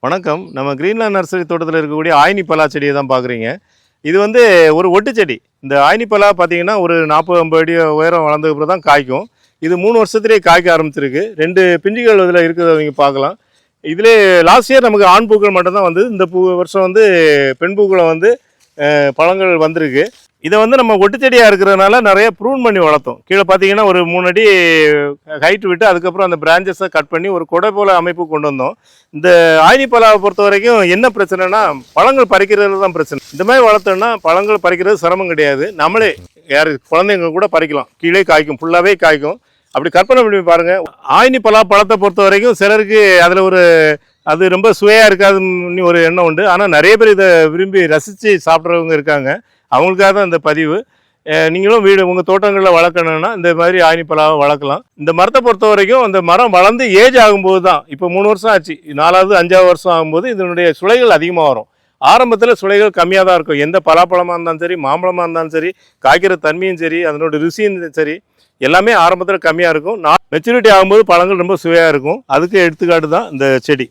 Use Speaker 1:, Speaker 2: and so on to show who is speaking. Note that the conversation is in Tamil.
Speaker 1: வணக்கம். நம்ம கிரீன்லேண்ட் நர்சரி தோட்டத்தில் இருக்கக்கூடிய ஆயினி பலா செடியை தான் பார்க்குறீங்க. இது வந்து ஒரு ஒட்டு செடி. இந்த ஆயினி பலா பார்த்தீங்கன்னா ஒரு 40-50 அடி உயரம் வளர்ந்ததுக்கப்புறம் தான் காய்க்கும். இது 3 வருஷத்துலேயே காய்க்க ஆரம்பிச்சிருக்கு. 2 பிஞ்சுகள் இதில் இருக்கிறத நீங்கள் பார்க்கலாம். இதிலே லாஸ்ட் இயர் நமக்கு ஆண் பூக்கள் மட்டும்தான் வந்தது. இந்த வருஷம் வந்து பெண் பூக்களை வந்து பழங்கள் வந்திருக்கு. இதை வந்து நம்ம ஒட்டு செடியாக இருக்கிறதுனால நிறைய ப்ரூன் பண்ணி வளர்த்தோம். கீழே பார்த்தீங்கன்னா ஒரு 3 அடி ஹைட் விட்டு அதுக்கப்புறம் அந்த பிரான்ச்சஸை கட் பண்ணி ஒரு கொடை போல அமைப்பு கொண்டு வந்தோம். இந்த ஆயினி பலாவை பொறுத்த வரைக்கும் என்ன பிரச்சனைனா பழங்கள் பறிக்கிறது தான் பிரச்சனை. இந்த மாதிரி வளர்த்தோம்னா பழங்கள் பறிக்கிறது சிரமம் கிடையாது. நம்மளே யார் குழந்தைங்க கூட பறிக்கலாம். கீழே காய்க்கும், ஃபுல்லாகவே காய்க்கும். அப்படி கற்பனை பண்ணி பாருங்கள். ஆயினி பலா பழத்தை பொறுத்த வரைக்கும் சிலருக்கு அதில் அது ரொம்ப சுவையாக இருக்காதுன்னு ஒரு எண்ணம் உண்டு. ஆனால் நிறைய பேர் இதை விரும்பி ரசித்து சாப்பிட்றவங்க இருக்காங்க. அவங்களுக்காக தான் இந்த பதிவு. நீங்களும் உங்கள் தோட்டங்களில் வளர்க்கணுன்னா இந்த மாதிரி ஆயினி பலாவை வளர்க்கலாம். இந்த மரத்தை பொறுத்த வரைக்கும் அந்த மரம் வளர்ந்து ஏஜ் ஆகும்போது தான், இப்போ 3 வருஷம் ஆச்சு, 4வது 5வது வருஷம் ஆகும்போது இதனுடைய சுளைகள் அதிகமாக வரும். ஆரம்பத்தில் சுளைகள் கம்மியாக தான் இருக்கும். எந்த பலாப்பழமாக இருந்தாலும் சரி, மாம்பழமாக இருந்தாலும் சரி, காய்க்கிற தன்மையும் சரி, அதனோட ருசியும் சரி, எல்லாமே ஆரம்பத்தில் கம்மியாக இருக்கும். மெச்சூரிட்டி ஆகும்போது பழங்கள் ரொம்ப சுவையாக இருக்கும். அதுக்கு எடுத்துக்காட்டு தான் இந்த செடி.